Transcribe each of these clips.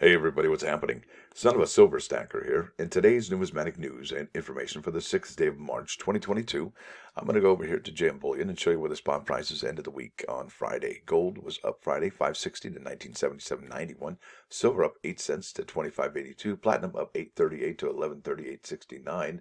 Hey everybody, what's happening? Son of a silver stacker here. In today's numismatic news and information for the 6th day of March 2022, I'm going to go over here to JM Bullion and show you where the spot prices ended the week on Friday. Gold was up Friday 560 to 1977.91, silver up 8 cents to 25.82, platinum up 8.38 to 11.38.69,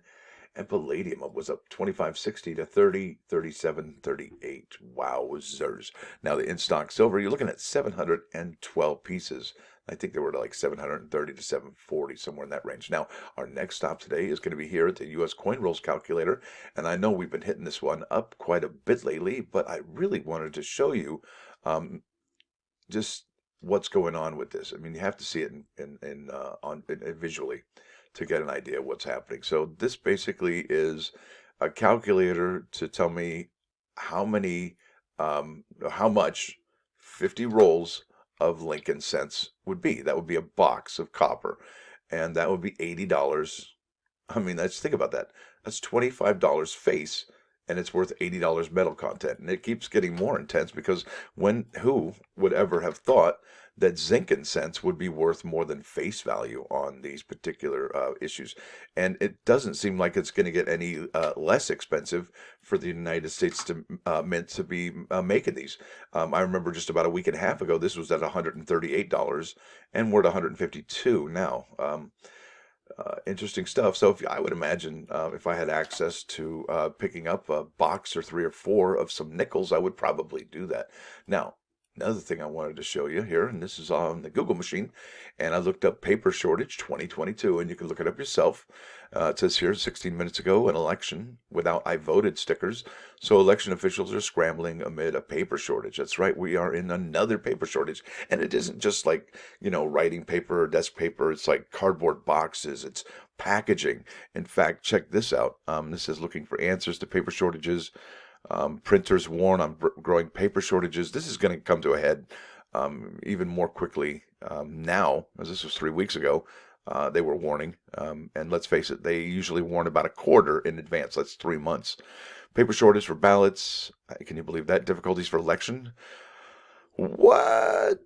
and palladium was up 25.60 to 30.37.38. Wowzers. Now the in-stock silver, you're looking at 712 pieces. I think they were like 730 to 740, somewhere in that range. Now, our next stop today is going to be here at the U.S. Coin Rolls calculator. And I know we've been hitting this one up quite a bit lately, but I really wanted to show you just what's going on with this. I mean, you have to see it visually to get an idea of what's happening. So this basically is a calculator to tell me how much 50 rolls of Lincoln cents would be. That would be a box of copper, and that would be $80. I mean, think about that. That's $25 face, and it's worth $80 metal content. And it keeps getting more intense because who would ever have thought that zinc and cents would be worth more than face value on these particular issues? And it doesn't seem like it's going to get any less expensive for the United States mint to be making these. I remember just about a week and a half ago, this was at $138, and we're at 152 now. Interesting stuff. So I would imagine if I had access to picking up a box or 3 or 4 of some nickels, I would probably do that. Now, another thing I wanted to show you here, and this is on the Google machine, and I looked up paper shortage 2022, and you can look it up yourself. It says here, 16 minutes ago, an election without I voted stickers. So election officials are scrambling amid a paper shortage. That's right, we are in another paper shortage. And it isn't just like, writing paper or desk paper. It's like cardboard boxes. It's packaging. In fact, check this out. This is looking for answers to paper shortages. Printers warn on growing paper shortages. This is going to come to a head even more quickly now, as this was 3 weeks ago. They were warning, and let's face it, they usually warn about a quarter in advance. That's 3 months. Paper shortage for ballots. Can you believe that? Difficulties for election. What?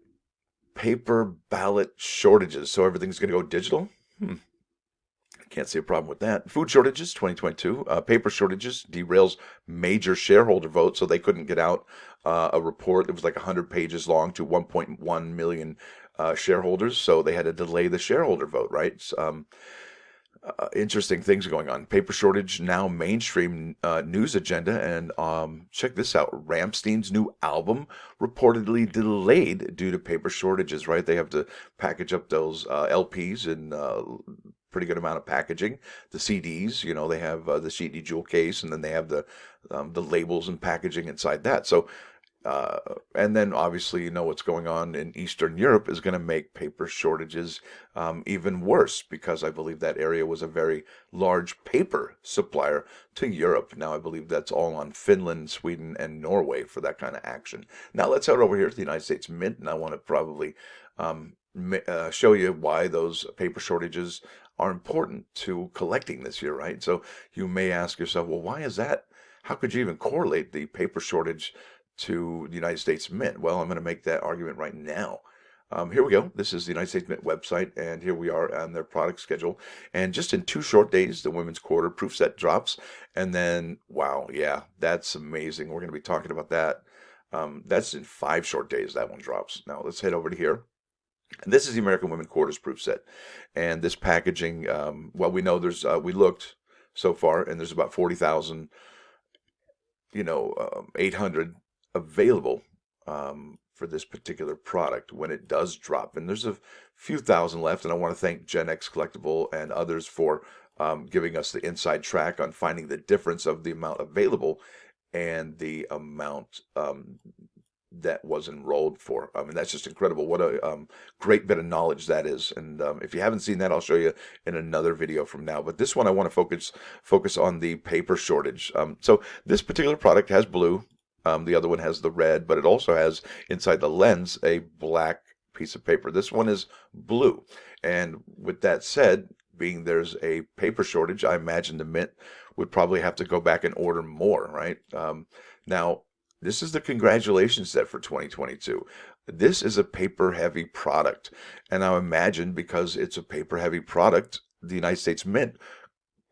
Paper ballot shortages. So everything's going to go digital? Can't see a problem with that. Food shortages, 2022. Paper shortages derails major shareholder vote, so they couldn't get out a report. It was like 100 pages long to 1.1 million shareholders, so they had to delay the shareholder vote, right? Interesting things going on. Paper shortage now mainstream news agenda, and check this out. Rammstein's new album reportedly delayed due to paper shortages, right? They have to package up those LPs in pretty good amount of packaging. The CDs, they have the CD jewel case, and then they have the labels and packaging inside that. So and then obviously what's going on in Eastern Europe is going to make paper shortages even worse, because I believe that area was a very large paper supplier to Europe. Now I believe that's all on Finland, Sweden, and Norway for that kind of action. Now let's head over here to the United States Mint, and I want to probably show you why those paper shortages are important to collecting this year, right? So you may ask yourself, well, why is that? How could you even correlate the paper shortage to the United States Mint? Well, I'm going to make that argument right now. Here we go. This is the United States Mint website, and here we are on their product schedule. And just in 2 short days, the women's quarter proof set drops. And then, wow, yeah, that's amazing. We're going to be talking about that. That's in 5 short days, that one drops. Now, let's head over to here. And this is the American Women Quarters proof set. And this packaging, well, we know there's, we looked so far, and there's about 40,000, 800 available for this particular product when it does drop. And there's a few thousand left, and I want to thank Gen X Collectible and others for giving us the inside track on finding the difference of the amount available and the amount that was enrolled for. I mean, that's just incredible. What a great bit of knowledge that is. And if you haven't seen that, I'll show you in another video from now. But this one, I want to focus on the paper shortage. So this particular product has blue. The other one has the red, but it also has inside the lens a black piece of paper. This one is blue. And with that said, being there's a paper shortage, I imagine the Mint would probably have to go back and order more, right? Now, this is the congratulations set for 2022. This is a paper-heavy product. And I imagine because it's a paper-heavy product, the United States Mint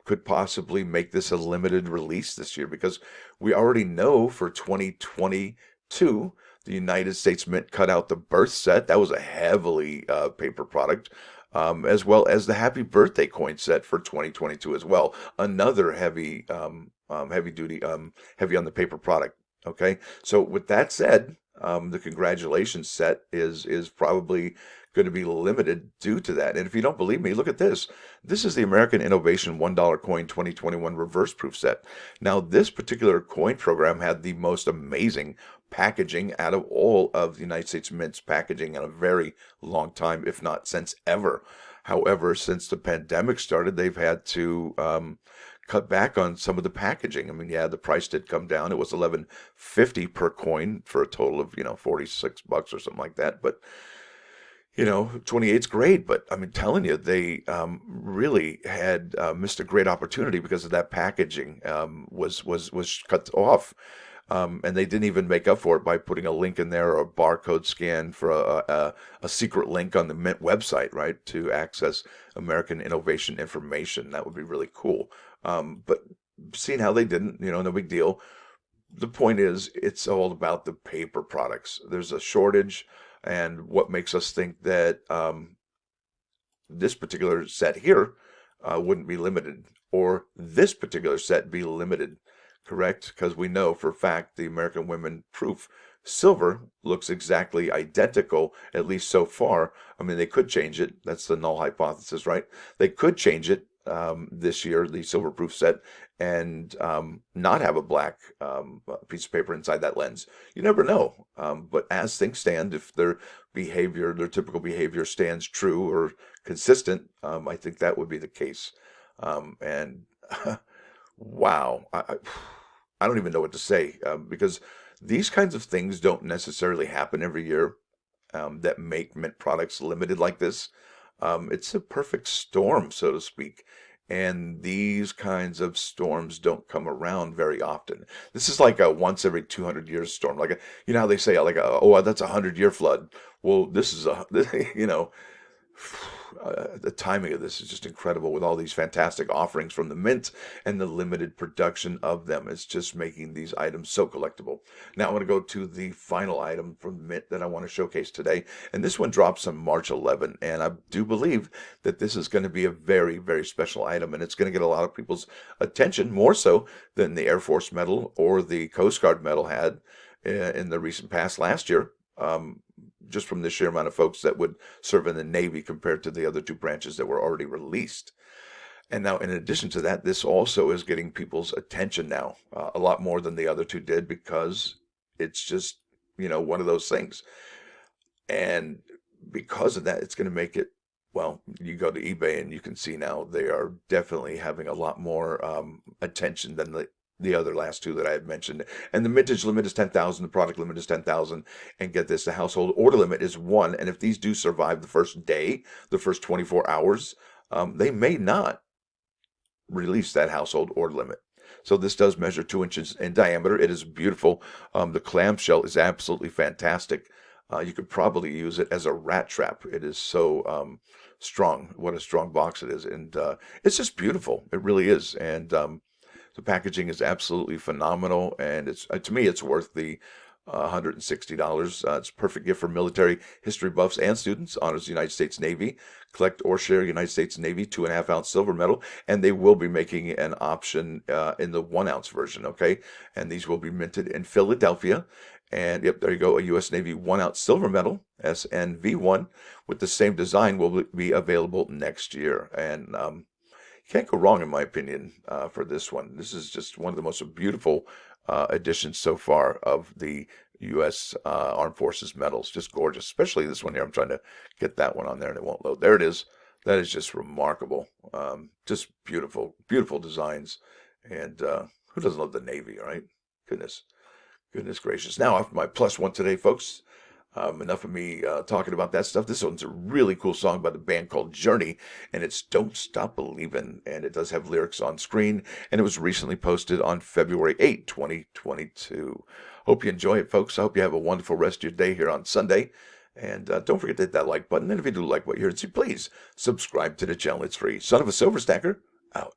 could possibly make this a limited release this year because we already know for 2022, the United States Mint cut out the birth set. That was a heavily paper product, as well as the Happy Birthday coin set for 2022 as well. Another heavy duty, heavy on the paper product. Okay, so with that said, the congratulations set is probably going to be limited due to that. And if you don't believe me, look at this. This is the American Innovation $1 coin 2021 reverse proof set. Now, this particular coin program had the most amazing packaging out of all of the United States Mint's packaging in a very long time, if not since ever. However, since the pandemic started, they've had to cut back on some of the packaging. I mean, yeah, the price did come down. It was $11.50 per coin for a total of, $46 or something like that. But 28's great, but I'm telling you, they really had missed a great opportunity because of that packaging was cut off. And they didn't even make up for it by putting a link in there or a barcode scan for a secret link on the Mint website, right, to access American innovation information. That would be really cool. But seeing how they didn't, no big deal. The point is, it's all about the paper products. There's a shortage, and what makes us think that this particular set here wouldn't be limited, or this particular set be limited, correct? Because we know for a fact the American Women Proof Silver looks exactly identical, at least so far. I mean, they could change it. That's the null hypothesis, right? They could change it this year, the silver proof set, and not have a black piece of paper inside that lens. You never know. But as things stand, if their typical behavior stands true or consistent, I think that would be the case. And wow, I don't even know what to say because these kinds of things don't necessarily happen every year that make mint products limited like this. It's a perfect storm, so to speak. And these kinds of storms don't come around very often. This is like a once every 200 years storm. Like, how they say, oh, that's a 100-year flood. Well, this is the timing of this is just incredible with all these fantastic offerings from the Mint and the limited production of them. It's just making these items so collectible. Now I want to go to the final item from the Mint that I want to showcase today. And this one drops on March 11. And I do believe that this is going to be a very, very special item. And it's going to get a lot of people's attention, more so than the Air Force medal or the Coast Guard medal had in the recent past last year. Just from the sheer amount of folks that would serve in the Navy compared to the other two branches that were already released. And now, in addition to that, this also is getting people's attention now, a lot more than the other two did, because it's just, one of those things. And because of that, it's going to make it, well, you go to eBay and you can see now they are definitely having a lot more attention than the other last two that I had mentioned. And the mintage limit is 10,000, the product limit is 10,000, and get this, the household order limit is 1. And if these do survive the first day, the first 24 hours, they may not release that household order limit. So this does measure 2 inches in diameter. It is beautiful. The clamshell is absolutely fantastic. You could probably use it as a rat trap. It is so strong. What a strong box it is. And it's just beautiful. It really is. And the packaging is absolutely phenomenal, and it's to me it's worth the $160. It's a perfect gift for military history buffs and students. Honors the United States Navy. Collect or share United States Navy 2.5-ounce silver medal, and they will be making an option in the 1-ounce version. Okay, and these will be minted in Philadelphia. And yep, there you go, a U.S. Navy 1-ounce silver medal, SNV1, with the same design will be available next year. And can't go wrong, in my opinion, for this one. This is just one of the most beautiful additions so far of the U.S. Armed Forces medals. Just gorgeous, especially this one here. I'm trying to get that one on there, and it won't load. There it is. That is just remarkable. Just beautiful, beautiful designs. And who doesn't love the Navy, right? Goodness gracious. Now, after my plus one today, folks. Enough of me talking about that stuff. This one's a really cool song by the band called Journey, and it's Don't Stop Believin', and it does have lyrics on screen, and it was recently posted on February 8, 2022. Hope you enjoy it, folks. I hope you have a wonderful rest of your day here on Sunday. And don't forget to hit that like button. And if you do like what you heard, please subscribe to the channel. It's free. Son of a Silver Stacker, out.